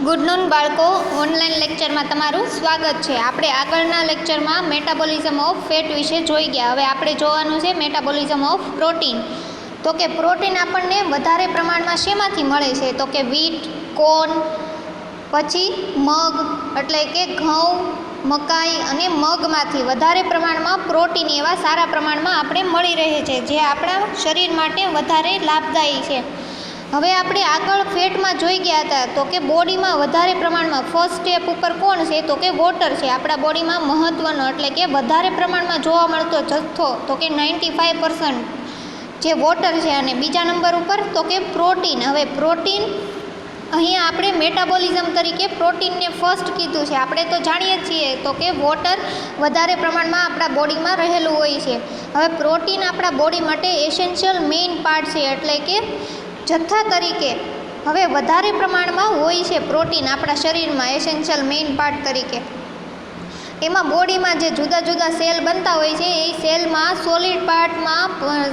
Good બાળકો, online લેક્ચરમાં તમારું સ્વાગત છે. આપણે આગળના લેક્ચરમાં મેટાબોલિઝમ ઓફ ફેટ વિશે જોઈ ગયા. હવે આપણે જોવાનું છે મેટાબોલિઝમ ઓફ પ્રોટીન. તો કે પ્રોટીન આપણને વધારે પ્રમાણમાં શેમાંથી મળે છે? તો કે વીટ, કોર્ન, પછી મગ એટલે કે ઘઉં, મકાઈ અને મગમાંથી વધારે પ્રમાણમાં પ્રોટીન એવા સારા પ્રમાણમાં આપણે મળી રહે છે, જે આપણા શરીર માટે વધારે લાભદાયી છે. હવે આપણે આગળ ફેટમાં જોઈ ગયા હતા તો કે બોડીમાં વધારે પ્રમાણમાં ફર્સ્ટ સ્ટેપ ઉપર કોણ છે? તો કે વોટર છે. આપણા બોડીમાં મહત્ત્વનો એટલે કે વધારે પ્રમાણમાં જોવા મળતો જથ્થો તો કે 95% જે વોટર છે. અને બીજા નંબર ઉપર તો કે પ્રોટીન. હવે પ્રોટીન અહીંયા આપણે મેટાબોલિઝમ તરીકે પ્રોટીનને ફર્સ્ટ કીધું છે. આપણે તો જાણીએ જ છીએ તો કે વોટર વધારે પ્રમાણમાં આપણા બોડીમાં રહેલું હોય છે. હવે પ્રોટીન આપણા બોડી માટે એસેન્શિયલ મેઇન પાર્ટ છે, એટલે કે જથ્થા તરીકે હવે વધારે પ્રમાણમાં હોય છે પ્રોટીન આપણા શરીરમાં એસેન્શિયલ મેઇન પાર્ટ તરીકે. એમાં બોડીમાં જે જુદા જુદા સેલ બનતા હોય છે એ સેલમાં સોલિડ પાર્ટમાં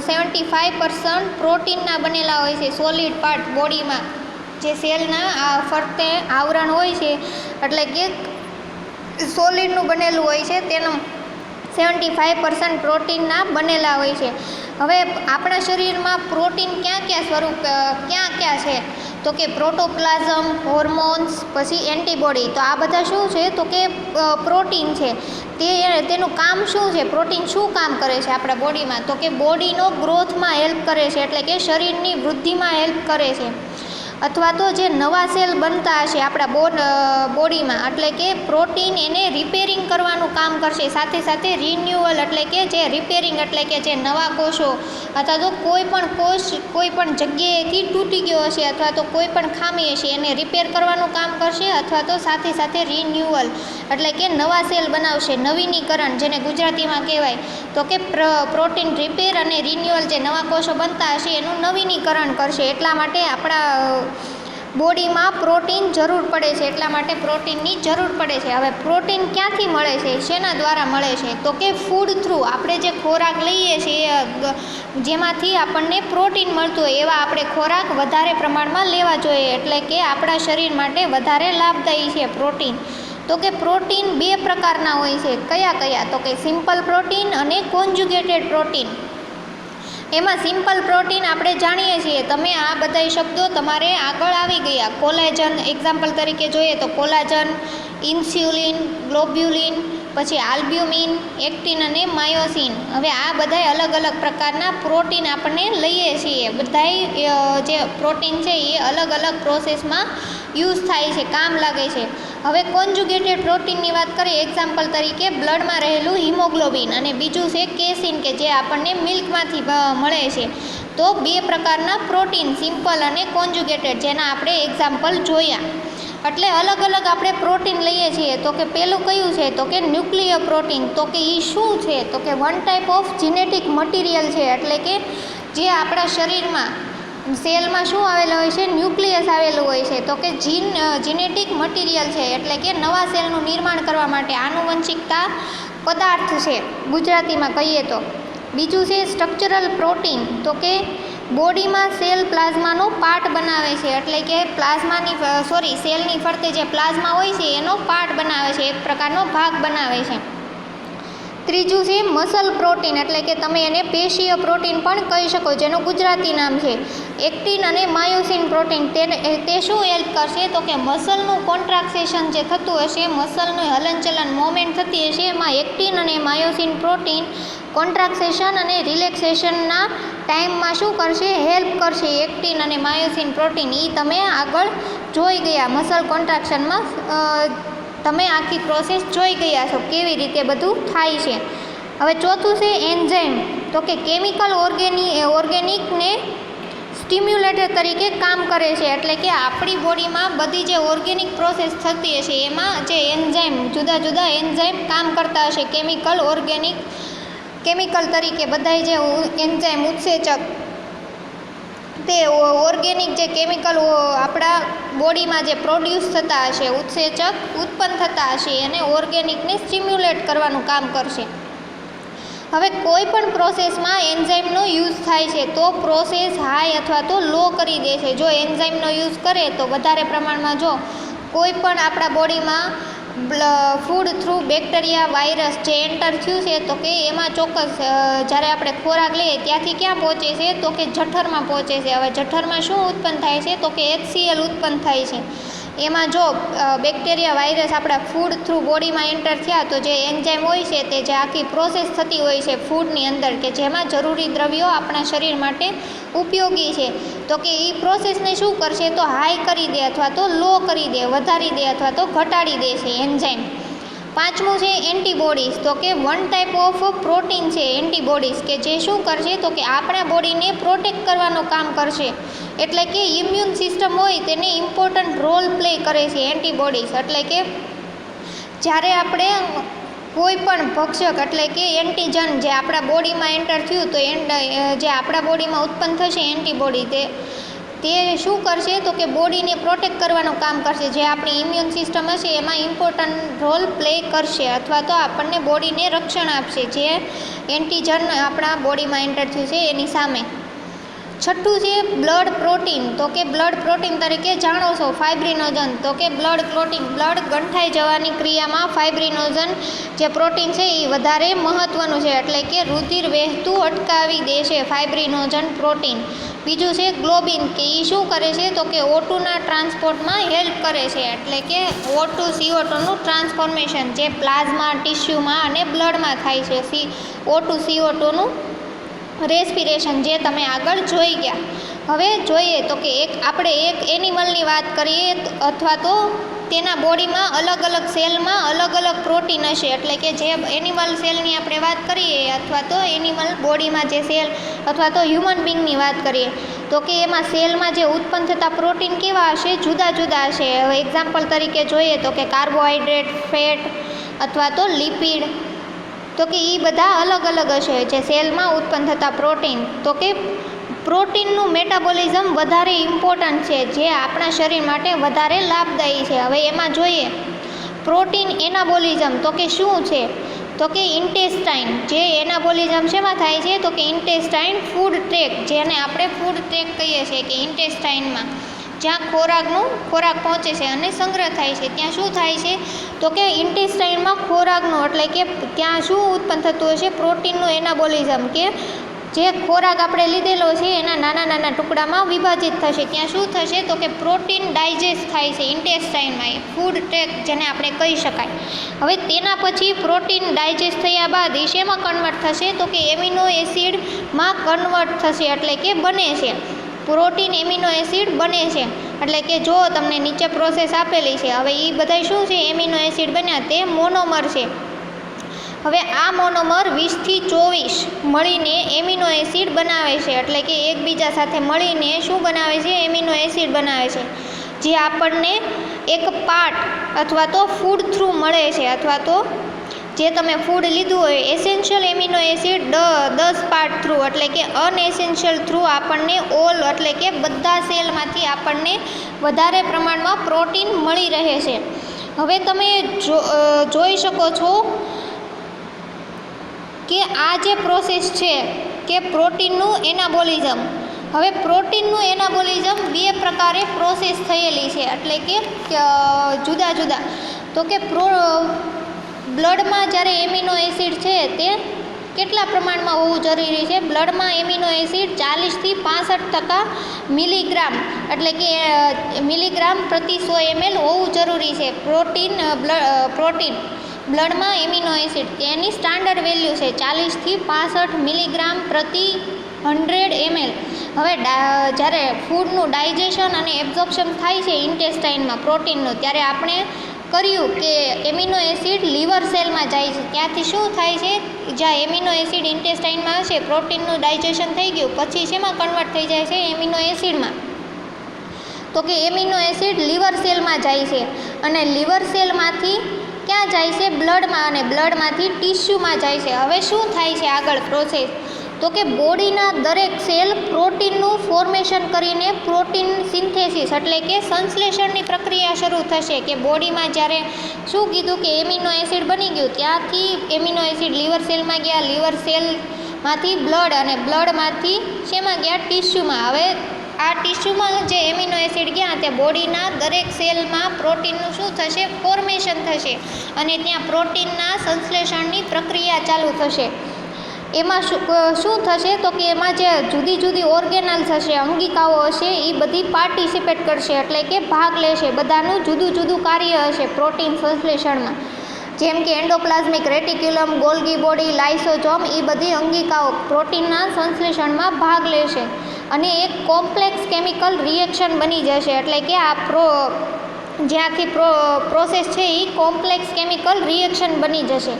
75% પ્રોટીનના બનેલા હોય છે. સોલિડ પાર્ટ બોડીમાં જે સેલના ફરતે આવરણ હોય છે એટલે કે સોલિડનું બનેલું હોય છે તેનું 75% પ્રોટીનના બનેલા હોય છે. હવે આપણા શરીરમાં પ્રોટીન ક્યાં છે? તો કે પ્રોટોપ્લાઝમ, હોર્મોન્સ, પછી એન્ટીબોડી. તો આ બધા શું છે? તો કે પ્રોટીન છે. તેનું કામ શું છે? પ્રોટીન શું કામ કરે છે આપણા બોડીમાં? તો કે બોડીનો ગ્રોથમાં હેલ્પ કરે છે, એટલે કે શરીરની વૃદ્ધિમાં હેલ્પ કરે છે. અથવા તો જે નવા સેલ બનતા હશે આપણા બોડીમાં એટલે કે પ્રોટીન એને રિપેરિંગ કરવાનું કામ કરશે. સાથે સાથે રિન્યુઅલ એટલે કે જે રિપેરિંગ એટલે કે જે નવા કોષો અથવા તો કોઈ પણ કોષ કોઈ પણ જગ્યાએથી તૂટી ગયો હશે અથવા તો કોઈ પણ ખામી હશે એને રિપેર કરવાનું કામ કરશે. અથવા તો સાથે સાથે રિન્યુઅલ એટલે કે નવા સેલ બનાવશે, નવીનીકરણ જેને ગુજરાતીમાં કહેવાય. તો કે પ્રોટીન રિપેર અને રિન્યુઅલ જે નવા કોષો બનતા હશે એનું નવીનીકરણ કરશે. એટલા માટે આપણા બોડીમાં પ્રોટીન જરૂર પડે છે, એટલા માટે પ્રોટીનની જરૂર પડે છે. હવે પ્રોટીન ક્યાંથી મળે છે? શેના દ્વારા મળે છે? તો કે ફૂડ થ્રુ. આપણે જે ખોરાક લઈએ છીએ જેમાંથી આપણને પ્રોટીન મળતું હોય એવા આપણે ખોરાક વધારે પ્રમાણમાં લેવા જોઈએ, એટલે કે આપણા શરીર માટે વધારે લાભદાયી છે પ્રોટીન. તો કે પ્રોટીન બે પ્રકારના હોય છે. કયા? તો કે સિમ્પલ પ્રોટીન અને કોન્જ્યુગેટેડ પ્રોટીન. એમાં સિમ્પલ પ્રોટીન આપણે જાણીએ છીએ, તમે આ બધા શબ્દો તમારે આગળ આવી ગયા. કોલેજન એક્ઝામ્પલ તરીકે જોઈએ તો કોલાજન, ઇન્સ્યુલિન, ગ્લોબ્યુલિન, પછી આલ્બ્યુમિન, એક્ટિન અને માયોસિન. હવે આ બધા અલગ અલગ પ્રકારના પ્રોટીન આપણે લઈએ છીએ. બધાય જે પ્રોટીન છે એ અલગ અલગ પ્રોસેસમાં યુઝ થાય છે, કામ લાગે છે. હવે કોન્જ્યુગેટેડ પ્રોટીનની વાત કરીએ એક્ઝામ્પલ તરીકે બ્લડમાં રહેલું હિમોગ્લોબિન અને બીજું છે કેસીન કે જે આપણને મિલ્કમાંથી મળે છે. તો બે પ્રકારના પ્રોટીન સિમ્પલ અને કોન્જ્યુગેટેડ જેના આપણે એક્ઝામ્પલ જોયા. એટલે અલગ અલગ આપણે પ્રોટીન લઈએ છીએ. તો કે પેલું કયું છે? તો કે ન્યુક્લિયર પ્રોટીન. તો કે એ શું છે? તો કે one type of genetic material છે, એટલે કે જે આપણા શરીરમાં સેલમાં શું આવેલું હોય છે? ન્યુક્લિયસ આવેલું હોય છે. તો કે જીનેટિક મટીરિયલ છે, એટલે કે નવા સેલનું નિર્માણ કરવા માટે આનુવંશિકતા પદાર્થ છે ગુજરાતીમાં કહીએ તો. બીજું છે સ્ટ્રક્ચરલ પ્રોટીન. તો કે બોડીમાં સેલ પ્લાઝમાનો પાર્ટ બનાવે છે, એટલે કે સેલની ફરતે જે પ્લાઝમા હોય છે એનો પાર્ટ બનાવે છે, એક પ્રકારનો ભાગ બનાવે છે. ત્રીજું છે મસલ પ્રોટીન, એટલે કે તમે એને પેશીય પ્રોટીન પણ કહી શકો, જેનું ગુજરાતી નામ છે એક્ટિન અને માયોસિન પ્રોટીન. તે શું હેલ્પ કરશે? તો કે મસલનું કોન્ટ્રાક્સેશન જે થતું હશે, મસલનું હલનચલન મોમેન્ટ થતી હશે, એમાં એક્ટિન અને માયોસિન પ્રોટીન કોન્ટ્રાક્સેશન અને રિલેક્સેશનના ટાઈમમાં શું કરશે? હેલ્પ કરશે. એક્ટિન અને માયોસિન પ્રોટીન એ તમે આગળ જોઈ ગયા. મસલ કોન્ટ્રાક્શનમાં તમે આખી પ્રોસેસ જોઈ ગયા છો કેવી રીતે બધું થાય છે. હવે ચોથું છે એન્ઝાઇમ. તો કે કેમિકલ ઓર્ગેનિકને સ્ટિમ્યુલેટર તરીકે કામ કરે છે, એટલે કે આપણી બોડીમાં બધી જે ઓર્ગેનિક પ્રોસેસ થતી હશે એમાં જે એન્ઝાઇમ જુદા જુદા એન્ઝાઇમ કામ કરતા હશે કેમિકલ તરીકે. બધાય જે એન્ઝાઇમ ઉત્સેચક તે ઓર્ગેનિક જે કેમિકલ આપણા બોડીમાં જે પ્રોડ્યુસ થતા હશે, ઉત્સેચક ઉત્પન્ન થતા હશે અને ઓર્ગેનિકને સ્ટિમ્યુલેટ કરવાનું કામ કરશે. હવે કોઈ પણ પ્રોસેસમાં એન્ઝાઇમનો યુઝ થાય છે તો પ્રોસેસ હાઈ અથવા તો લો કરી દે છે. જો એન્ઝાઇમનો યુઝ કરે તો વધારે પ્રમાણમાં જો કોઈ પણ આપણા બોડીમાં ફૂડ થ્રુ બેક્ટેરિયા વાયરસ જે એન્ટર થયું છે તો કે એમાં ચોક્કસ જ્યારે આપણે ખોરાક લઈએ ત્યાંથી ક્યાં પહોંચે છે તો કે જઠરમાં પહોંચે છે. હવે જઠરમાં શું ઉત્પન્ન થાય છે તો કે HCl ઉત્પન્ન થાય છે. એમાં જો બેક્ટેરિયા વાયરસ આપણા ફૂડ થ્રુ બોડીમાં એન્ટર થયા તો જે એન્ઝાઇમ હોય છે તે જે આખી પ્રોસેસ થતી હોય છે ફૂડની અંદર કે જેમાં જરૂરી દ્રવ્યો આપણા શરીર માટે ઉપયોગી છે તો કે એ પ્રોસેસને શું કરશે તો હાઈ કરી દે અથવા તો લો કરી દે, વધારી દે અથવા તો ઘટાડી દે છે એન્ઝાઇમ. પાંચમું છે એન્ટીબોડીઝ. તો કે વન ટાઈપ ઓફ પ્રોટીન છે એન્ટીબોડીઝ કે જે શું કરશે તો કે આપણા બોડીને પ્રોટેક્ટ કરવાનું કામ કરશે. એટલે કે ઇમ્યુન સિસ્ટમ હોય તેને ઇમ્પોર્ટન્ટ રોલ પ્લે કરે છે એન્ટીબોડીઝ. એટલે કે જ્યારે આપણે કોઈ પણ ભક્ષક એટલે કે એન્ટીજન જે આપણા બોડીમાં એન્ટર થયું તો જે આપણા બોડીમાં ઉત્પન્ન થશે એન્ટીબોડી તે શું કરશે તો કે બોડીને પ્રોટેક્ટ કરવાનું કામ કરશે. જે આપણી ઇમ્યુન સિસ્ટમ હશે એમાં ઇમ્પોર્ટન્ટ રોલ પ્લે કરશે અથવા તો આપણને બોડીને રક્ષણ આપશે જે એન્ટીજન આપણા બોડીમાં એન્ટર થયું છે એની સામે. છઠ્ઠું છે બ્લડ પ્રોટીન. તો કે બ્લડ પ્રોટીન તરીકે જાણો છો ફાઇબ્રિનોજન. તો કે બ્લડ પ્રોટીન બ્લડ ગંઠાઈ જવાની ક્રિયામાં ફાઇબ્રિનોજન જે પ્રોટીન છે એ વધારે મહત્ત્વનું છે. એટલે કે રુધિર વહેતું અટકાવી દે છે ફાઇબ્રિનોજન પ્રોટીન. બીજું છે ગ્લોબિન કે એ શું કરે છે તો કે O2ના ટ્રાન્સપોર્ટમાં હેલ્પ કરે છે. એટલે કે O2 CO2નું ટ્રાન્સફોર્મેશન જે પ્લાઝમા ટિશ્યુમાં અને બ્લડમાં થાય છે. O2 CO2નું રેસ્પિરેશન જે તમે આગળ જોઈ ગયા. હવે જોઈએ તો કે આપણે એક એનિમલની વાત કરીએ અથવા તો તેના બોડીમાં અલગ અલગ સેલમાં અલગ અલગ પ્રોટીન હશે. એટલે કે જે એનિમલ સેલની આપણે વાત કરીએ અથવા તો એનિમલ બોડીમાં જે સેલ અથવા તો હ્યુમન બિંગની વાત કરીએ તો કે એમાં સેલમાં જે ઉત્પન્ન થતા પ્રોટીન કેવા હશે જુદા જુદા હશે. હવે એક્ઝામ્પલ તરીકે જોઈએ તો કે કાર્બોહાઈડ્રેટ, ફેટ અથવા તો લિપિડ તો કે એ બધા અલગ અલગ હશે જે સેલમાં ઉત્પન્ન થતા પ્રોટીન. તો કે પ્રોટીનનું મેટાબોલિઝમ વધારે ઇમ્પોર્ટન્ટ છે જે આપણા શરીર માટે વધારે લાભદાયી છે. હવે એમાં જોઈએ પ્રોટીન એનાબોલિઝમ તો કે શું છે તો કે ઇન્ટેસ્ટાઇન જે એનાબોલિઝમ શેમાં થાય છે તો કે ઇન્ટેસ્ટાઇન ફૂડ ટ્રેક જેને આપણે ફૂડ ટ્રેક કહીએ છીએ કે ઇન્ટેસ્ટાઇનમાં જ્યાં ખોરાક પહોંચે છે અને સંગ્રહ થાય છે ત્યાં શું થાય છે તો કે ઇન્ટેસ્ટાઇનમાં ખોરાકનું એટલે કે ત્યાં શું ઉત્પન્ન થતું હશે પ્રોટીનનું એનાબોલિઝમ કે જે ખોરાક આપણે લીધેલો છે એના નાના નાના ટુકડામાં વિભાજિત થશે. ત્યાં શું થશે તો કે પ્રોટીન ડાયજેસ્ટ થાય છે ઇન્ટેસ્ટાઇનમાં એ ફૂડ ટ્રેક જેને આપણે કહી શકાય. હવે તેના પછી પ્રોટીન ડાયજેસ્ટ થયા બાદ એ શેમાં કન્વર્ટ થશે તો કે એમિનો એસિડમાં કન્વર્ટ થશે એટલે કે બને છે પ્રોટીન એમિનો એસિડ બને છે. એટલે કે જો તમને નીચે પ્રોસેસ આપેલી છે હવે એ બધા શું છે એમિનો એસિડ બન્યા તે મોનોમર છે. હવે આ મોનોમર 20 થી 24 મળીને એમિનો એસિડ બનાવે છે. એટલે કે એકબીજા સાથે મળીને શું બનાવે છે એમિનો એસિડ બનાવે છે જે આપણને એક પાર્ટ અથવા તો ફૂડ થ્રુ મળે છે અથવા તો જે તમે ફૂડ લીધું હોય essential amino acid 10 part through એટલે કે અનએસેન્શિયલ થ્રુ આપણને ઓલ એટલે કે બધા સેલમાંથી આપણને વધારે પ્રમાણમાં પ્રોટીન મળી રહે છે. હવે તમે જોઈ શકો છો કે આ જે પ્રોસેસ છે કે પ્રોટીનનું એનાબોલિઝમ. હવે પ્રોટીનનું એનાબોલિઝમ બે પ્રકારે પ્રોસેસ થયેલી છે એટલે કે જુદા જુદા. તો કે બ્લડમાં જ્યારે એમિનો એસિડ છે તે કેટલા પ્રમાણમાં હોવું જરૂરી છે બ્લડમાં એમિનો એસિડ 40થી 65% મિલીગ્રામ એટલે કે મિલીગ્રામ પ્રતિ 100 ml હોવું જરૂરી છે. પ્રોટીન બ્લડમાં એમિનો એસિડ તેની સ્ટાન્ડર્ડ વેલ્યુ છે 40થી 65 મિલીગ્રામ પ્રતિ 100 ml. હવે જ્યારે ફૂડનું ડાયજેશન અને એબ્ઝોર્પ્શન થાય છે ઇન્ટેસ્ટાઇનમાં પ્રોટીનનું ત્યારે આપણે કર્યું કે એમિનો એસિડ લીવર સેલમાં જાય છે. ત્યાંથી શું થાય છે જ્યાં એમિનો એસિડ ઇન્ટેસ્ટાઇનમાં હશે પ્રોટીનનું ડાયજેશન થઈ ગયું પછી શેમાં કન્વર્ટ થઈ જાય છે એમિનો એસિડમાં. તો કે એમિનો એસિડ લીવર સેલમાં જાય છે અને લીવર સેલમાંથી ક્યાં જાય છે બ્લડમાં અને બ્લડમાંથી ટિશ્યુમાં જાય છે. હવે શું થાય છે આગળ પ્રોસેસ તો કે બોડીના દરેક સેલ પ્રોટીનનું ફોર્મેશન કરીને પ્રોટીન સિન્થેસિસ એટલે કે સંશ્લેષણની પ્રક્રિયા શરૂ થશે કે બોડીમાં જ્યારે શું કીધું કે એમિનો એસિડ બની ગયું ત્યાંથી એમિનો એસિડ લીવર સેલમાં ગયા લીવર સેલમાંથી બ્લડ અને બ્લડમાંથી શેમાં ગયા ટિશ્યુમાં. હવે આ ટીસ્યુમાં જે એમિનો એસિડ ગયા ત્યાં બોડીના દરેક સેલમાં પ્રોટીનનું શું થશે, ફોર્મેશન થશે અને ત્યાં પ્રોટીનના સંશ્લેષણની પ્રક્રિયા ચાલુ થશે. એમાં શું થશે તો કે એમાં જે જુદી જુદી ઓર્ગેનલ્સ હશે, અંગિકાઓ હશે, એ બધી પાર્ટિસિપેટ કરશે, એટલે કે ભાગ લેશે. બધાનું જુદું જુદું કાર્ય હશે પ્રોટીન સંશ્લેષણમાં. જેમ કે endoplasmic reticulum, Golgi body, lysosome, એ બધી અંગિકાઓ પ્રોટીનના સંશ્લેષણમાં ભાગ લેશે અને એક કોમ્પ્લેક્સ કેમિકલ રિએક્શન બની જશે. એટલે કે આ જે આખી પ્રોસેસ છે એ કોમ્પ્લેક્સ કેમિકલ રિએક્શન બની જશે.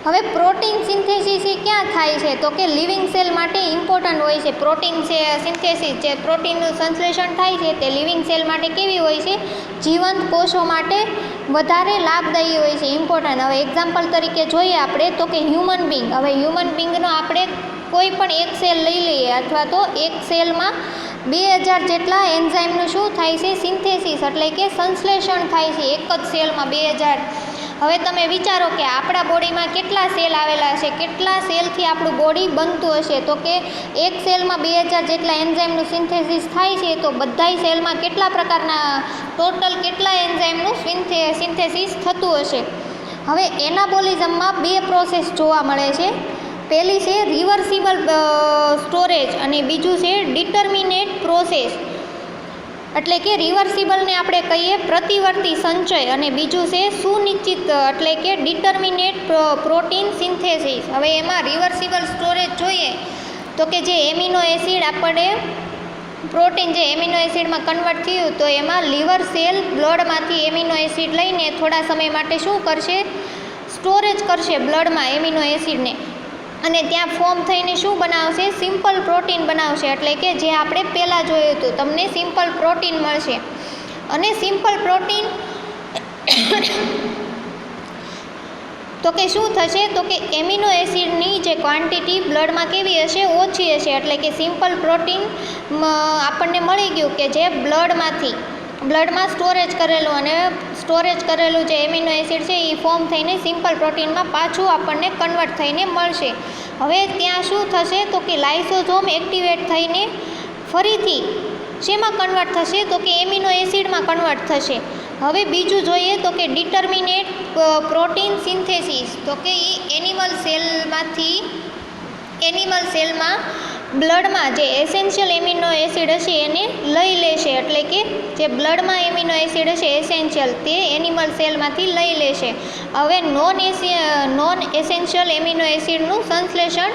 હવે પ્રોટીન સિન્થેસિસ એ ક્યાં થાય છે તો કે લિવિંગ સેલ માટે ઇમ્પોર્ટન્ટ હોય છે. પ્રોટીન સિન્થેસિસ જે પ્રોટીનનું સંશ્લેષણ થાય છે તે લિવિંગ સેલ માટે કેવી હોય છે, જીવંત કોષો માટે વધારે લાભદાયી હોય છે, ઇમ્પોર્ટન્ટ. હવે એક્ઝામ્પલ તરીકે જોઈએ આપણે તો કે હ્યુમન બિંગ. હવે હ્યુમન બિંગનો આપણે કોઈ પણ એક સેલ લઈ લઈએ અથવા તો એક સેલમાં 2000 જેટલા એન્ઝાઇમનું શું થાય છે, સિન્થેસિસ એટલે કે સંશ્લેષણ થાય છે એક જ સેલમાં 2000. હવે તમે વિચારો કે આપણા બોડીમાં કેટલા સેલ આવેલા હશે, કેટલા સેલથી આપણું બોડી બનતું હશે. તો કે એક સેલમાં 2000 જેટલા એન્ઝાઇમનું સિન્થેસિસ થાય છે, તો બધાય સેલમાં કેટલા પ્રકારના ટોટલ કેટલા એન્ઝાઇમનું સિન્થેસિસ થતું હશે. હવે એનાબોલિઝમમાં બે પ્રોસેસ જોવા મળે છે. પહેલી છે રિવર્સિબલ સ્ટોરેજ અને બીજું છે ડિટર્મિનેટ પ્રોસેસ. એટલે કે રિવર્સિબલને આપણે કહીએ પ્રતિવર્તી સંચય અને બીજું છે સુનિશ્ચિત એટલે કે ડિટર્મિનેટ પ્રોટીન સિન્થેસિસ. હવે એમાં રિવર્સિબલ સ્ટોરેજ જોઈએ તો કે જે એમિનો એસિડ આપણે પ્રોટીન જે એમિનો એસિડમાં કન્વર્ટ થયું તો એમાં લીવર સેલ બ્લડમાંથી એમિનો એસિડ લઈને થોડા સમય માટે શું કરશે, સ્ટોરેજ કરશે બ્લડમાં એમિનો એસિડને અને ત્યાં ફોર્મ થઈને શું બનાવશે, સિમ્પલ પ્રોટીન બનાવશે. એટલે કે જે આપણે પહેલાં જોયું હતું તમને સિમ્પલ પ્રોટીન મળશે. અને સિમ્પલ પ્રોટીન તો કે શું થશે તો કે એમિનો એસિડની જે ક્વોન્ટિટી બ્લડમાં કેવી હશે, ઓછી હશે. એટલે કે સિમ્પલ પ્રોટીન આપણને મળી ગયું કે જે બ્લડમાં સ્ટોરેજ કરેલું અને સ્ટોરેજ કરેલું જે એમિનો એસિડ છે એ ફોર્મ થઈને સિમ્પલ પ્રોટીનમાં પાછું આપણને કન્વર્ટ થઈને મળશે. હવે ત્યાં શું થશે તો કે લાઇસોસોમ એક્ટિવેટ થઈને ફરીથી શેમાં કન્વર્ટ થશે તો કે એમિનો એસિડમાં કન્વર્ટ થશે. હવે બીજું જોઈએ તો કે ડિટર્મિનેટ પ્રોટીન સિન્થેસિસ. તો કે એ એનિમલ સેલમાં બ્લડમાં જે એસેન્શિયલ એમિનો એસિડ હશે એને લઈ લેશે. એટલે કે જે બ્લડમાં એમિનો એસિડ હશે એસેન્શિયલ તે એનિમલ સેલમાંથી લઈ લેશે. હવે નોન એસેન્શિયલ એમિનો એસિડનું સંશ્લેષણ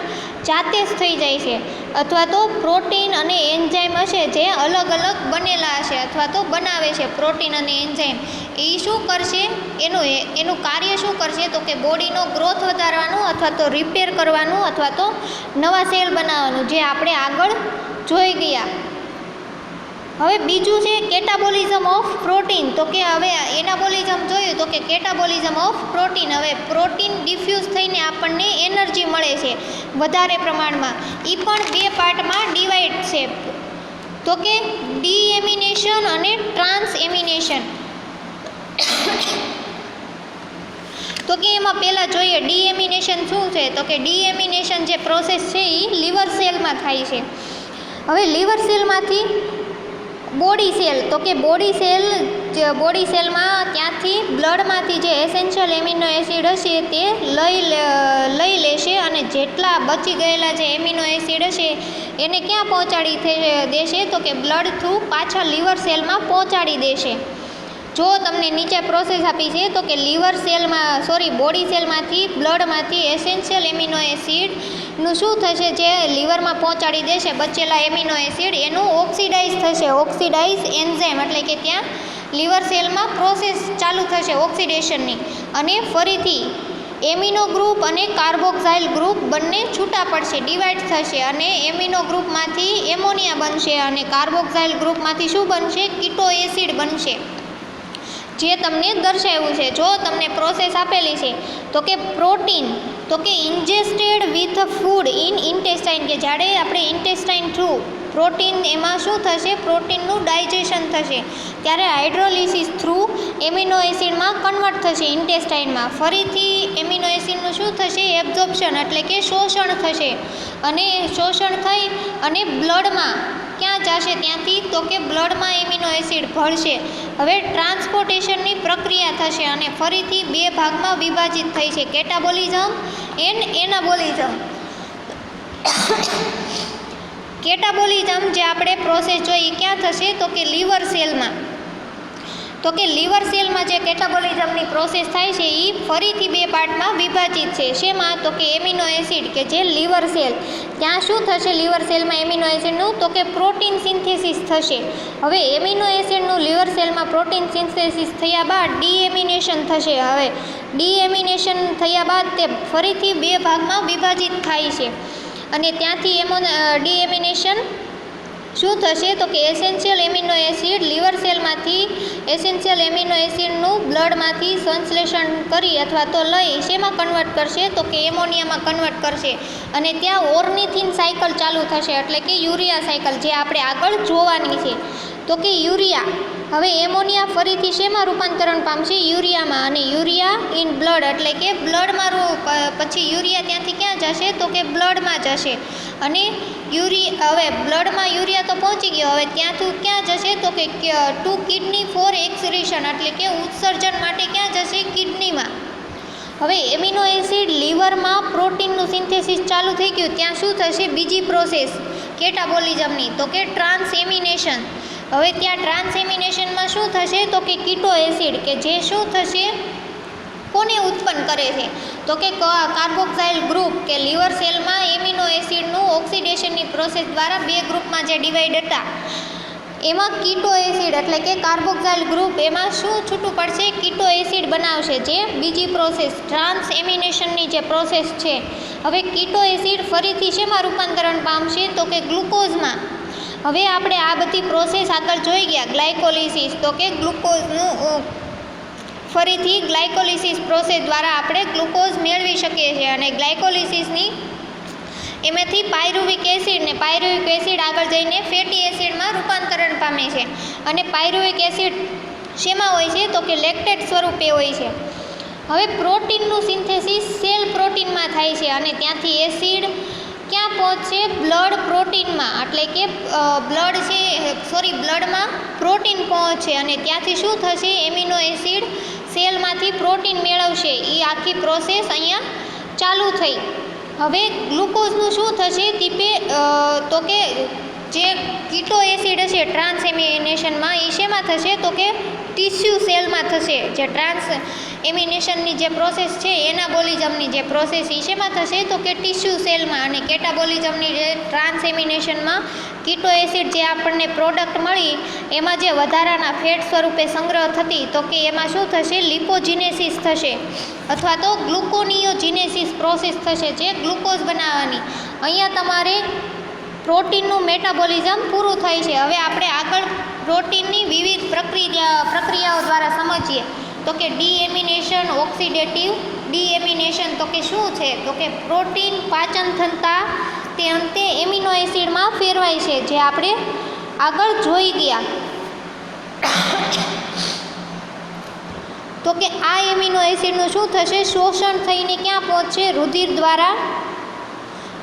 જાતે જ થઈ જાય છે અથવા તો પ્રોટીન અને એન્ઝાઇમ હશે જે અલગ અલગ બનેલા હશે અથવા તો બનાવે છે પ્રોટીન અને એન્ઝાઇમ. એ શું કરશે, એનું કાર્ય શું કરશે તો કે બોડીનો ગ્રોથ વધારવાનું અથવા તો રિપેર કરવાનું અથવા તો નવા સેલ બનાવવાનું, જે આપણે આગળ જોઈ ગયા. હવે બીજું છે કેટાબોલિઝમ ઓફ પ્રોટીન. તો કે હવે એનાબોલિઝમ જોયું તો કે કેટાબોલિઝમ ઓફ પ્રોટીન. હવે પ્રોટીન ડિફ્યુઝ થઈને આપણને એનર્જી મળે છે વધારે પ્રમાણમાં. એ પણ બે પાર્ટમાં ડિવાઈડ છે તો કે ડીએમિનેશન અને ટ્રાન્સ એમિનેશન. તો કે એમાં પહેલાં જોઈએ ડીએમિનેશન શું છે તો કે ડીએમિનેશન જે પ્રોસેસ છે એ લીવર સેલમાં થાય છે. હવે લીવર સેલમાંથી બોડી સેલ તો કે બોડી સેલમાં ત્યાંથી બ્લડમાંથી જે એસેન્શિયલ એમિનો એસિડ હશે તે લઈ લેશે અને જેટલા બચી ગયેલા જે એમિનો એસિડ હશે એને ક્યાં પહોંચાડી દેશે તો કે બ્લડ થ્રુ પાછા લીવર સેલમાં પહોંચાડી દેશે. જો તમને નીચે પ્રોસેસ આપી છે તો કે બોડી સેલમાંથી બ્લડમાંથી એસેન્શિયલ એમિનો એસિડનું શું થશે, જે લીવરમાં પહોંચાડી દેશે બચેલા એમિનો એસિડ એનું ઓક્સિડાઇઝ થશે, ઓક્સિડાઇઝ એન્ઝાઇમ. એટલે કે ત્યાં લીવર સેલમાં પ્રોસેસ ચાલુ થશે ઓક્સિડેશનની અને ફરીથી એમિનો ગ્રુપ અને કાર્બોક્સાઇલ ગ્રુપ બંને છૂટા પડશે, ડિવાઈડ થશે અને એમિનો ગ્રુપમાંથી એમોનિયા બનશે અને કાર્બોક્સાઇલ ગ્રુપમાંથી શું બનશે, કીટો એસિડ બનશે, જે તમને દર્શાવ્યું છે. જો તમને પ્રોસેસ આપેલી છે તો કે પ્રોટીન તો કે ઇન્જેસ્ટેડ વિથ ફૂડ ઇન ઇન્ટેસ્ટાઇન, કે જ્યારે આપણે ઇન્ટેસ્ટાઇન થ્રુ પ્રોટીન એમાં શું થશે, પ્રોટીનનું ડાયજેશન થશે, ત્યારે હાઇડ્રોલિસિસ થ્રુ એમિનો એસિડમાં કન્વર્ટ થશે ઇન્ટેસ્ટાઇનમાં. ફરીથી એમિનો એસિડનું શું થશે, એબ્ઝોર્પ્શન એટલે કે શોષણ થશે, અને શોષણ થઈ અને બ્લડમાં ક્યાં જશે ત્યાંથી, તો કે બ્લડમાં એમિનો એસિડ ભળશે. હવે ટ્રાન્સપોર્ટેશનની પ્રક્રિયા થશે અને ફરીથી બે ભાગમાં વિભાજિત થઈ છે, કેટાબોલિઝમ એન્ડ એનાબોલિઝમ. કેટાબોલિઝમ જે આપણે પ્રોસેસ જોઈએ ક્યાં થશે, તો કે લીવર સેલમાં. તો કે લીવર સેલમાં જે કેટાબોલિઝમની પ્રોસેસ થાય છે એ ફરીથી બે પાર્ટમાં વિભાજિત છે. શેમાં, તો કે એમિનો એસિડ કે જે લીવર સેલ, ત્યાં શું થશે લીવર સેલમાં એમિનો એસિડનું, તો કે પ્રોટીન સિન્થેસિસ થશે. હવે એમિનો એસિડનું લીવર સેલમાં પ્રોટીન સિન્થેસિસ થયા બાદ ડીએમિનેશન થશે. હવે ડીએમિનેશન થયા બાદ તે ફરીથી બે ભાગમાં વિભાજિત થાય છે અને ત્યાંથી ડીએમિનેશન શું થશે, તો કે એસેન્શિયલ એમિનો એસિડ લીવર સેલમાંથી એસેન્શિયલ એમિનો એસિડનું બ્લડમાંથી સંશ્લેષણ કરી અથવા તો લઈ શેમાં કન્વર્ટ કરશે, તો કે એમોનિયામાં કન્વર્ટ કરશે અને ત્યાં ઓર્નિથિન સાયકલ ચાલુ થશે એટલે કે યુરિયા સાયકલ, જે આપણે આગળ જોવાની છે. તો કે યુરિયા, હવે એમોનિયા ફરીથી શેમાં રૂપાંતરણ પામશે, યુરિયામાં, અને યુરિયા ઇન બ્લડ એટલે કે બ્લડમાં પછી યુરિયા ત્યાંથી ક્યાં જશે, તો કે બ્લડમાં જશે. અને હવે બ્લડમાં યુરિયા તો પહોંચી ગયો, હવે ત્યાંથી ક્યાં જશે, તો કે ટુ કિડની ફોર એક્સક્રીશન એટલે કે ઉત્સર્જન માટે ક્યાં જશે, કિડનીમાં. હવે એમિનો એસિડ લીવરમાં પ્રોટીનનું સિન્થેસિસ ચાલુ થઈ ગયું, ત્યાં શું થશે, બીજી પ્રોસેસ કેટાબોલિઝમની, તો કે ટ્રાન્સએમિનેશન. હવે ત્યાં ટ્રાન્સએમિનેશનમાં શું થશે, તો કે કીટો એસિડ કે જે શું થશે, કોને ઉત્પન્ન કરે છે, તો કે કાર્બોક્સાઇલ ગ્રુપ કે લીવર સેલમાં એમિનો એસિડનું ઓક્સિડેશનની પ્રોસેસ દ્વારા બે ગ્રુપમાં જે ડિવાઈડ હતા એમાં કીટો એસિડ એટલે કે કાર્બોક્સાઇલ ગ્રુપ એમાં શું છૂટું પડશે, કીટો એસિડ બનાવશે, જે બીજી પ્રોસેસ ટ્રાન્સએમિનેશનની જે પ્રોસેસ છે. હવે કીટો એસિડ ફરીથી શેમાં રૂપાંતરણ પામશે, તો કે ગ્લુકોઝમાં. હવે આપણે આ બધી પ્રોસેસ આગળ જોઈ ગયા, ગ્લાયકોલિસિસ, તો કે ગ્લુકોઝનું ફરીથી ગ્લાયકોલિસિસ પ્રોસેસ દ્વારા આપણે ગ્લુકોઝ મેળવી શકીએ છીએ અને ગ્લાયકોલિસિસની એમાંથી પાયરુવિક એસિડ ને પાયરુવિક એસિડ આગળ જઈને ફેટી એસિડમાં રૂપાંતરણ પામે છે. અને પાયરુવિક એસિડ શેમાં હોય છે, તો કે લેક્ટેટ સ્વરૂપે હોય છે. હવે પ્રોટીનનું સિન્થેસિસ સેલ પ્રોટીનમાં થાય છે અને ત્યાંથી એસિડ ક્યાં પહોંચશે, બ્લડ પ્રોટીનમાં એટલે કે બ્લડમાં પ્રોટીન પહોંચશે અને ત્યાંથી શું થશે, એમિનો એસિડ સેલમાંથી પ્રોટીન મેળવશે. એ આખી પ્રોસેસ અહીંયા ચાલુ થઈ. હવે ગ્લુકોઝનું શું થશે, તો કે જે કીટો એસિડ હશે ટ્રાન્સએમિનેશનમાં એ શેમાં થશે, તો કે ટીસ્યુ સેલમાં થશે. જે ટ્રાન્સએમિનેશનની જે પ્રોસેસ છે એનાબોલિઝમની જે પ્રોસેસ એ શેમાં થશે, તો કે ટીસ્યુ સેલમાં. અને કેટાબોલિઝમની જે ટ્રાન્સએમિનેશનમાં કીટો એસિડ જે આપણને પ્રોડક્ટ મળી એમાં જે વધારાના ફેટ સ્વરૂપે સંગ્રહ થતી, તો કે એમાં શું થશે, લિપોજીનેસિસ થશે અથવા તો ગ્લુકોનિયોજીનેસિસ પ્રોસેસ થશે, જે ગ્લુકોઝ બનાવવાની. અહીંયા તમારે પ્રોટીનનું મેટાબોલિઝમ પૂરું થાય છે. હવે આપણે આગળ પ્રોટીનની વિવિધ પ્રક્રિયાઓ દ્વારા સમજીએ. તો કે ડીએમિનેશન, ઓક્સિડેટિવ ડીએમિનેશન તો કે શું છે, તો કે પ્રોટીન પાચન થતા તે અંતે એમિનો એસિડમાં ફેરવાય છે, જે આપણે આગળ જોઈ ગયા. તો કે આ એમિનો એસિડનું શું થશે, શોષણ થઈને ક્યાં પહોંચશે, રુધિર દ્વારા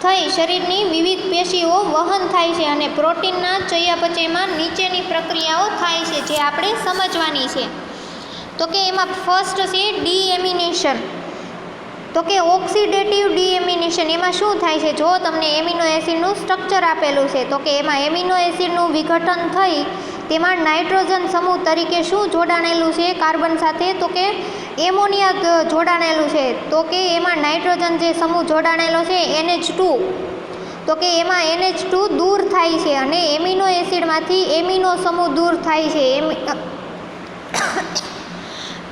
થઈ શરીરની વિવિધ પેશીઓ વહન થાય છે અને પ્રોટીનના ચયાપચયમાં નીચેની પ્રક્રિયાઓ થાય છે, જે આપણે સમજવાની છે. તો કે એમાં ફર્સ્ટ છે ડીએમિનેશન. તો કે ઓક્સિડેટિવ ડીએમિનેશન એમાં શું થાય છે, જો તમને એમિનો એસિડનું સ્ટ્રક્ચર આપેલું છે તો કે એમાં એમિનો એસિડનું વિઘટન થઈ તેમાં નાઇટ્રોજન સમૂહ તરીકે શું જોડાણેલું છે કાર્બન સાથે, તો કે એમોનિયા જોડાણેલું છે. તો કે એમાં નાઇટ્રોજન જે સમૂહ જોડાણેલો છે NH2, તો કે એમાં NH2 દૂર થાય છે અને એમિનો એસિડમાંથી એમિનો સમૂહ દૂર થાય છે.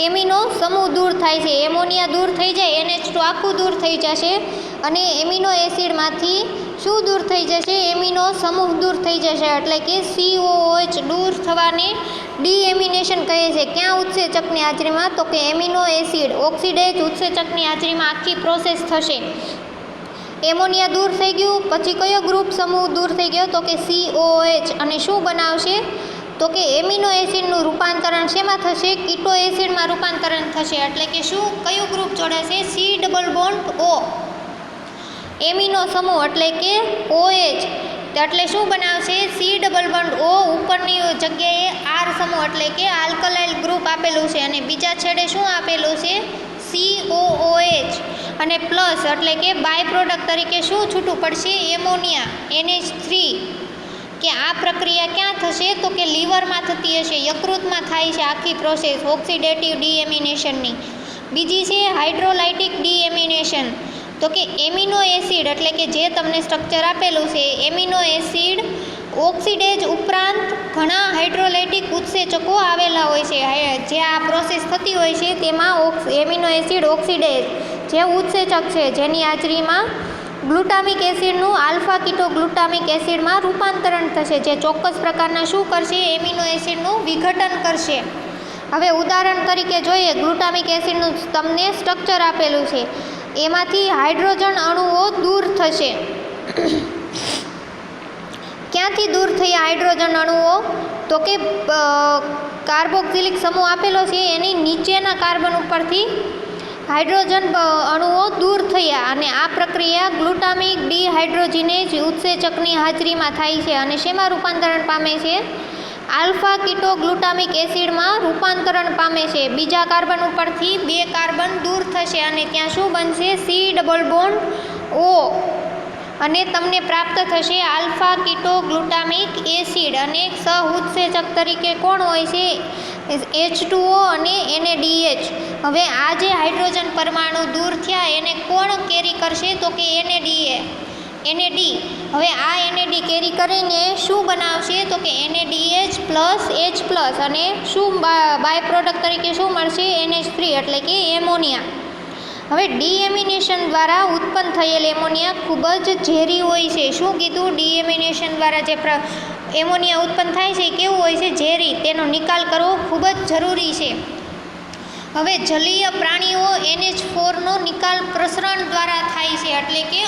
એમિનો સમૂહ દૂર થાય છે, એમોનિયા દૂર થઈ જાય, NH2 આખું દૂર થઈ જશે અને એમિનો એસિડમાંથી શું દૂર થઈ જશે, એમિનો સમૂહ દૂર થઈ જશે એટલે કે COOH દૂર થવાને ડીએમિનેશન કહે છે. ક્યાં ઉત્સેચકની હાજરીમાં, તો કે એમિનો એસિડ ઓક્સિડેઝ ઉત્સેચકની હાજરીમાં આખી પ્રોસેસ થશે. એમોનિયા દૂર થઈ ગયું. પછી કયો ગ્રુપ સમૂહ દૂર થઈ ગયો? તો કે COH. અને શું બનાવશે? તો કે એમિનો એસિડનું રૂપાંતરણ શેમાં થશે? કીટો એસિડમાં રૂપાંતરણ થશે. એટલે કે શું, કયું ગ્રુપ જોડાશે? C double bond O. Amino સમૂહ એટલે કે OH, એટલે શું બનાવશે? C double bond O. ઉપરની જગ્યાએ R સમૂહ એટલે કે આલ્કલાઇલ ગ્રુપ આપેલું છે અને બીજા છેડે શું આપેલું છે? COOH. અને પ્લસ એટલે કે બાય પ્રોડક્ટ તરીકે શું છૂટું પડશે? Ammonia NH3. કે આ પ્રક્રિયા ક્યાં થશે? તો કે લીવરમાં થતી હશે, યકૃતમાં થાય છે આખી પ્રોસેસ ઓક્સિડેટિવ ડીએમિનેશનની. બીજી છે હાઇડ્રોલાઇટિક ડીએમિનેશન. તો કે એમિનો એસિડ એટલે કે જે તમને સ્ટ્રક્ચર આપેલું છે, એમિનો એસિડ ઓક્સિડેજ ઉપરાંત ઘણા હાઇડ્રોલાઇટિક ઉત્સેચકો આવેલા હોય છે. જે આ પ્રોસેસ થતી હોય છે તેમાં એમિનો એસિડ ઓક્સિડેજ જે ઉત્સેચક છે જેની હાજરીમાં ગ્લુટામિક એસિડનું આલ્ફા કીટોગ્લુટામિક એસિડમાં રૂપાંતરણ થશે, જે ચોક્કસ પ્રકારના શું કરશે? એમિનો એસિડનું વિઘટન કરશે. હવે ઉદાહરણ તરીકે જોઈએ, ગ્લુટામિક એસિડનું તમને સ્ટ્રક્ચર આપેલું છે, એમાંથી હાઇડ્રોજન અણુઓ દૂર થશે. ક્યાંથી દૂર થયા હાઇડ્રોજન અણુઓ? તો કે કાર્બોક્સિલિક સમૂહ આપેલો છે એની નીચેના કાર્બન ઉપરથી હાઇડ્રોજન અણુઓ દૂર થયા અને આ પ્રક્રિયા ગ્લુટામિક ડિહાઇડ્રોજિનેજ ઉત્સેચકની હાજરીમાં થાય છે અને શેમાં રૂપાંતરણ પામે છે? આલ્ફા કીટોગ્લુટામિક એસિડમાં રૂપાંતરણ પામે છે. બીજા કાર્બન ઉપરથી 2 કાર્બન દૂર થશે અને ત્યાં શું બનશે? C double bond O. અને તમને પ્રાપ્ત થશે આલ્ફા કીટોગ્લુટામિક એસિડ. અને સહઉત્સેચક તરીકે કોણ હોય છે? H2O અને NADH. હવે આ જે હાઇડ્રોજન પરમાણુ દૂર થયા એને કોણ કેરી કરશે? તો કે NAD. હવે આ NAD કેરી કરીને શું બનાવશે? તો કે NADH પ્લસ H પ્લસ અને શું બાય પ્રોડક્ટ તરીકે શું મળશે? NH3 એટલે કે એમોનિયા. હવે ડીએમિનેશન દ્વારા ઉત્પન્ન થયેલ એમોનિયા ખૂબ જ ઝેરી હોય છે. શું કીધું? ડીએમિનેશન દ્વારા જે એમોનિયા ઉત્પન્ન થાય છે કેવું હોય છે? ઝેરી. તેનો નિકાલ કરવો ખૂબ જ જરૂરી છે. હવે જલીય પ્રાણીઓ NH4નો નિકાલ પ્રસરણ દ્વારા થાય છે, એટલે કે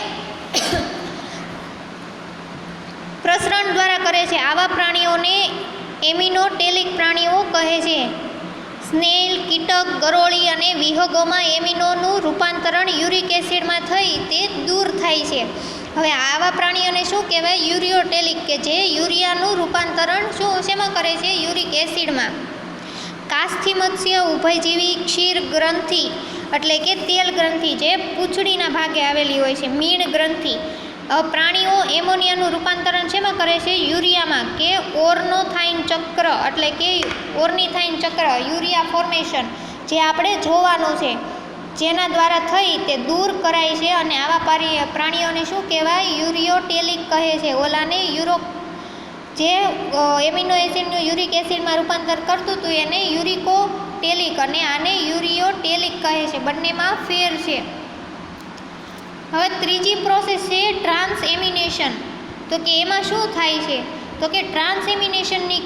પ્રસરણ દ્વારા કરે છે. આવા પ્રાણીઓને એમિનોટેલિક પ્રાણીઓ કહે છે. સ્નેલ, કીટક, ગરોળી અને વિહંગોમાં એમિનોનું રૂપાંતરણ યુરિક એસિડમાં થઈ તે દૂર થાય છે. હવે આવા પ્રાણીઓને શું કહેવાય? યુરિયોટેલિક, કે જે યુરિયાનું રૂપાંતરણ શેમાં કરે છે? યુરિક એસિડમાં. કાસ્થિ મત્સ્ય ઉભયજીવી ક્ષીર ગ્રંથિ એટલે કે તેલ ગ્રંથિ જે પૂંછડીના ભાગે આવેલી હોય છે, મીણ ગ્રંથિ. પ્રાણીઓ એમોનિયાનું રૂપાંતરણ શેમાં કરે છે? યુરિયામાં, કે ઓર્નોથાઇન ચક્ર એટલે કે ઓર્નિથાઇન ચક્ર, યુરિયા ફોર્મેશન જે આપણે જોવાનું છે, જેના દ્વારા થઈ તે દૂર કરાય છે. અને આવા પ્રાણીઓને શું કહેવાય? યુરિયોટેલિક કહે છે. ઓલાને જે એમિનો એસિડનું યુરિક એસિડમાં રૂપાંતર કરતું હતું એને યુરિકોટેલિક અને આને યુરિયોટેલિક કહે છે. બંનેમાં ફેર છે. હવે ત્રીજી પ્રોસેસ છે ટ્રાન્સ એમિનેશન. તો કે એમાં શું થાય છે? તો કે ટ્રાન્સ એમિનેશનની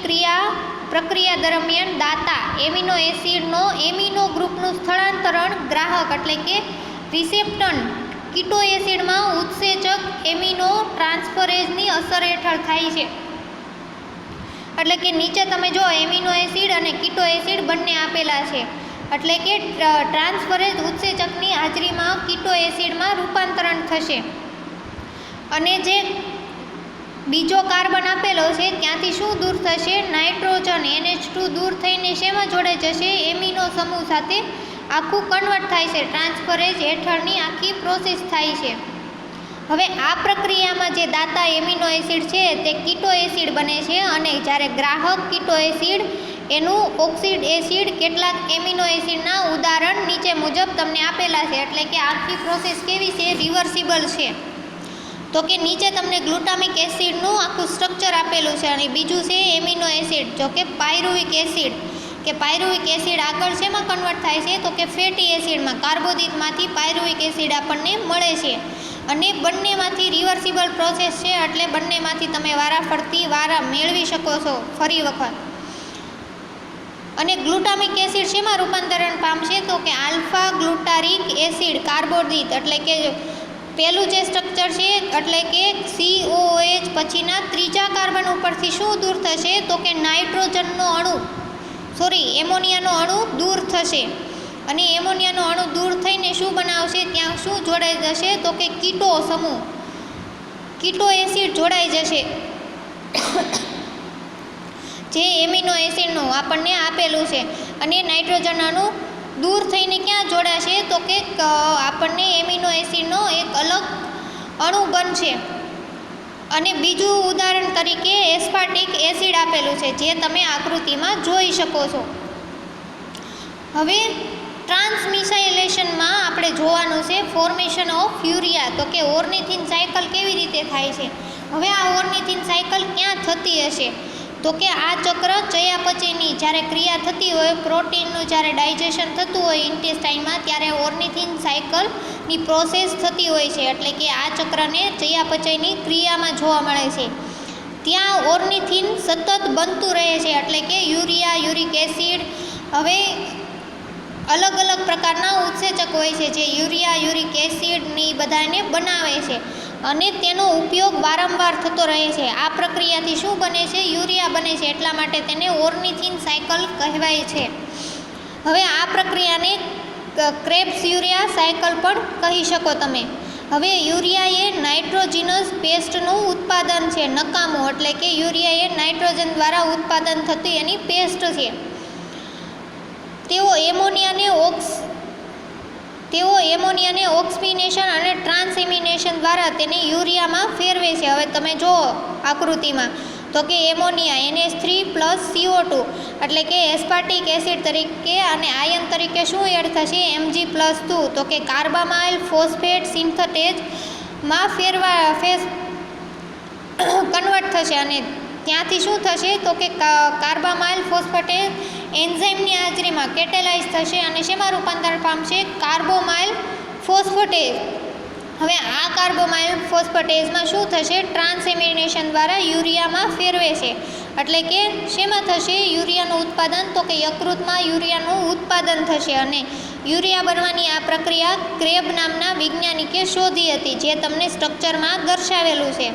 પ્રક્રિયા દરમિયાન દાતા એમિનો એસિડનો એમિનો ગ્રુપનું સ્થળાંતરણ ગ્રાહક એટલે કે રિસેપ્ટન્ટ કીટો એસિડમાં ઉત્સેચક એમિનો ટ્રાન્સફરેઝની અસર હેઠળ થાય છે. એટલે કે નીચે તમે જો એમિનો એસિડ અને કીટો એસિડ બંને આપેલા છે, એટલે કે ટ્રાન્સફરેઝ ઉત્સેચકની હાજરીમાં કીટો એસિડમાં રૂપાંતરણ થશે. અને જે બીજો કાર્બન આપેલો છે ત્યાંથી શું દૂર થશે? નાઇટ્રોજન NH2 દૂર થઈને શેમાં જોડાઈ જશે? એમિનો સમૂહ સાથે આખું કન્વર્ટ થાય છે. ટ્રાન્સફરેઝ હેઠળની આખી પ્રોસેસ થાય છે. હવે આ પ્રક્રિયામાં જે દાતા એમિનો એસિડ છે તે કીટો એસિડ બને છે અને જ્યારે ગ્રાહક કીટો એસિડ એનું ઓક્સિડ એસિડ. કેટલાક એમિનો એસિડના ઉદાહરણ નીચે મુજબ તમને આપેલા છે, એટલે કે આખી પ્રોસેસ કેવી છે? રિવર્સિબલ છે. તો કે નીચે તમને ગ્લુટામિક એસિડનું આખું સ્ટ્રક્ચર આપેલું છે અને બીજું છે એમિનો એસિડ, જો કે પાયરુવિક એસિડ. કે પાયરુવિક એસિડ આગળ શેમાં કન્વર્ટ થાય છે? તો કે ફેટી એસિડમાં. કાર્બોદિતમાંથી પાયરુવિક એસિડ આપણને મળે છે અને બંનેમાંથી રિવર્સિબલ પ્રોસેસ છે, એટલે બંનેમાંથી તમે વારાફરતી મેળવી શકો છો ફરી વખત. અને ગ્લુટામિક એસિડ શેમાં રૂપાંતરણ પામશે? તો કે આલ્ફા ગ્લુટારિક એસિડ કાર્બોદિત એટલે કે પહેલું જે સ્ટ્રક્ચર છે એટલે કે COOH પછીના ત્રીજા કાર્બન ઉપરથી શું દૂર થશે તો કે નાઇટ્રોજનનો અણુ એમોનિયાનો અણુ દૂર થશે અને એમોનિયાનો અણુ દૂર થઈને શું બનાવશે ત્યાં શું જોડાઈ જશે તો કે કીટો સમૂહ કીટો એસિડ જોડાઈ જશે જે એમિનો એસિડનું આપણને આપેલું છે અને નાઇટ્રોજન અણુ દૂર થઈને ક્યાં જોડાશે તો કે આપણને એમિનો એસિડનો એક અલગ અણુ બનશે. અને બીજું ઉદાહરણ તરીકે એસ્પાર્ટિક એસિડ આપેલું છે જે તમે આકૃતિમાં જોઈ શકો છો. હવે ટ્રાન્સમિસાઇલેશનમાં આપણે જોવાનું છે ફોર્મેશન ઓફ યુરિયા તો કે ઓર્નિથિન સાયકલ કેવી રીતે થાય છે. હવે આ ઓર્નિથિન સાયકલ ક્યાં થતી હશે તો કે આ ચક્ર ચયાપચયની જ્યારે ક્રિયા થતી હોય પ્રોટીનનું જ્યારે ડાયજેશન થતું હોય ઇન્ટેસ્ટાઇનમાં ત્યારે ઓર્નિથિન સાયકલની પ્રોસેસ થતી હોય છે એટલે કે આ ચક્રને ચયાપચયની ક્રિયામાં જોવા મળે છે. ત્યાં ઓર્નિથિન સતત બનતું રહે છે એટલે કે યુરિયા યુરિક એસિડ હવે અલગ અલગ પ્રકારના ઉત્સેચક હોય છે જે યુરિયા યુરિક એસિડની બધાને બનાવે છે અને તેનો ઉપયોગ વારંવાર થતો રહે છે. આ પ્રક્રિયાથી શું બને છે યુરિયા બને છે એટલા માટે તેને ઓર્નિથિન સાયકલ કહેવાય છે. હવે આ પ્રક્રિયાને ક્રેબ્સ યુરિયા સાયકલ પણ કહી શકો તમે. હવે યુરિયા એ નાઇટ્રોજિનસ પેસ્ટનું ઉત્પાદન છે નકામું એટલે કે યુરિયા એ નાઇટ્રોજન દ્વારા ઉત્પાદન થતી એની પેસ્ટ છે. તેઓ એમોનિયાને ઓક્સિનેશન અને ટ્રાન્સએમિનેશન દ્વારા તેને યુરિયામાં ફેરવે છે. હવે તમે જુઓ આકૃતિમાં તો કે એમોનિયા NH3+CO2 એટલે કે એસ્પાર્ટિક એસિડ તરીકે અને આયન તરીકે શું એડ થશે Mg+2 તો કે કાર્બામાઇલ ફોસ્ફેટ સિન્થેટેઝમાં કન્વર્ટ થશે અને ત્યાંથી શું થશે તો કે કાર્બામાઇલ ફોસ્ફેટેઝ એન્ઝાઇમની હાજરીમાં કેટેલાઇઝ થશે અને શેમાં રૂપાંતર પામશે કાર્બોમાઇલ ફોસ્ફેટેઝ. હવે આ કાર્બોમાઇલ ફોસ્ફેટેઝમાં શું થશે ટ્રાન્સએમિનેશન દ્વારા યુરિયામાં ફેરવે છે એટલે કે શેમાં થશે યુરિયાનું ઉત્પાદન તો કે યકૃતમાં યુરિયાનું ઉત્પાદન થશે અને યુરિયા બનવાની આ પ્રક્રિયા ક્રેબ નામના વૈજ્ઞાનિકે શોધી હતી જે તમને સ્ટ્રક્ચરમાં દર્શાવેલું છે.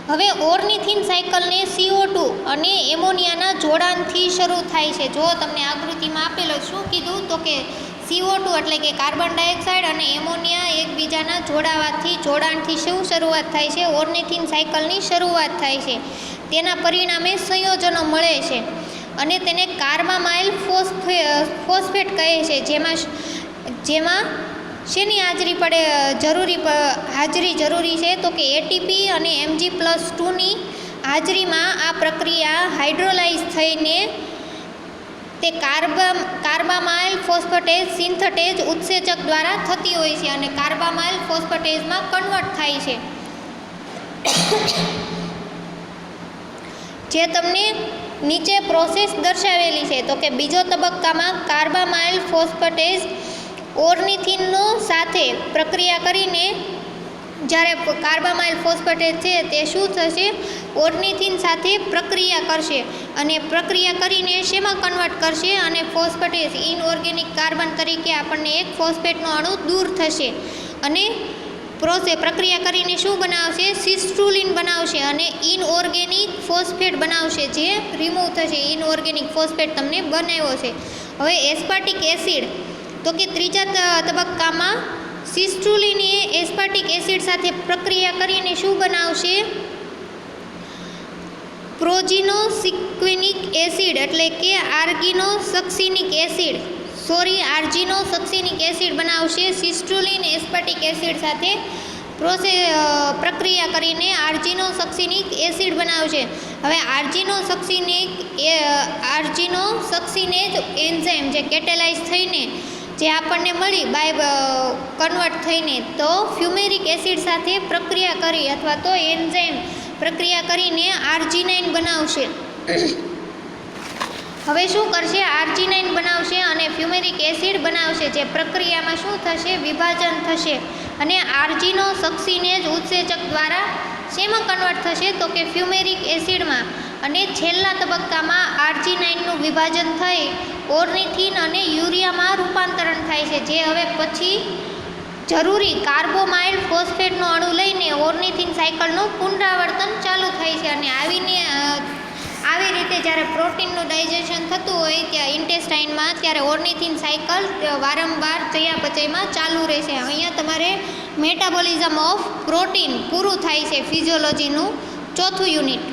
હવે ઓર્નિથિન સાયકલને CO2 અને એમોનિયાના જોડાણથી શરૂ થાય છે. જો તમને આકૃતિમાં આપેલો શું કીધું તો કે CO2 એટલે કે કાર્બન ડાયોક્સાઇડ અને એમોનિયા એકબીજાના જોડાણથી શું શરૂઆત થાય છે ઓર્નિથિન સાયકલની શરૂઆત થાય છે. તેના પરિણામે સંયોજનો મળે છે અને તેને કાર્બામાઇલ ફોસ્ફેટ કહે છે જેમાં શેની હાજરી જરૂરી છે તો કે એટીપી અને Mg+2ની હાજરીમાં આ પ્રક્રિયા હાઇડ્રોલાઇઝ થઈને તે કાર્બામાઇલ ફોસ્ફેટેઝ સિન્થેટેઝ ઉત્સેચક દ્વારા થતી હોય છે અને કાર્બામાઇલ ફોસ્ફેટેઝમાં કન્વર્ટ થાય છે. જે તમને નીચે પ્રોસેસ દર્શાવેલી છે તો કે બીજો તબક્કામાં કાર્બામાઇલ ફોસ્ફેટેઝ ઓર્નિથિનનો સાથે પ્રક્રિયા કરીને જ્યારે કાર્બામાઇલ ફોસ્ફેટેઝ છે તે શું થશે ઓર્નિથિન સાથે પ્રક્રિયા કરશે અને પ્રક્રિયા કરીને શેમાં કન્વર્ટ કરશે અને ફોસ્ફેટેઝ ઇનઓર્ગેનિક કાર્બન તરીકે આપણને એક ફોસ્ફેટનો અણુ દૂર થશે અને પ્રક્રિયા કરીને શું બનાવશે સિસ્ટ્રુલિન બનાવશે અને ઇનઓર્ગેનિક ફોસ્ફેટ બનાવશે જે રિમૂવ થશે ઇનઓર્ગેનિક ફોસ્ફેટ તમને બનાવ્યો છે. હવે એસ્પાર્ટિક એસિડ તો કે ત્રીજા તબક્કામાં સિસ્ટ્રુલિન એ એસ્પાર્ટિક એસિડ સાથે પ્રક્રિયા કરીને શું બનાવશે પ્રોજીનોસક્સિનિક એસિડ એટલે કે આર્ગિનોસક્સિનિક એસિડ બનાવશે. સિસ્ટ્રુલિન એસ્પાર્ટિક એસિડ સાથે પ્રક્રિયા કરીને આર્જિનોસક્સિનિક એસિડ બનાવશે. હવે આર્જિનોસક્સિનેજ એન્ઝાઇમ જે કેટેલાઇઝ થઈને જે આપણને મળી કન્વર્ટ થઈને તો ફ્યુમેરિક એસિડ સાથે પ્રક્રિયા કરી અથવા તો એન્ઝાઇમ પ્રક્રિયા કરીને આર્જિનાઇન બનાવશે. હવે શું કરશે આર્જિનાઇન બનાવશે અને ફ્યુમેરિક એસિડ બનાવશે જે પ્રક્રિયામાં શું થશે વિભાજન થશે અને આર્જિનોસક્સિનેજ ઉત્સેચક દ્વારા શેમાં કન્વર્ટ થશે તો કે ફ્યુમેરિક એસિડમાં અને છેલ્લા તબક્કામાં આર્જિનાઇનનું વિભાજન થઈ ઓર્નિથિન અને યુરિયામાં રૂપાંતરણ થાય છે જે હવે પછી જરૂરી કાર્બોમાઇલ ફોસ્ફેટનો અણુ લઈને ઓર્નિથિન સાયકલનું પુનરાવર્તન ચાલુ થાય છે અને આવી રીતે જ્યારે પ્રોટીનનું ડાયજેશન થતું હોય ત્યાં ઇન્ટેસ્ટાઇનમાં ત્યારે ઓર્નિથિન સાયકલ વારંવાર ચયાપચયમાં ચાલુ રહેશે. અહીંયા તમારે મેટાબોલિઝમ ઓફ પ્રોટીન પૂરું થાય છે ફિઝિયોલોજીનું ચોથું યુનિટ.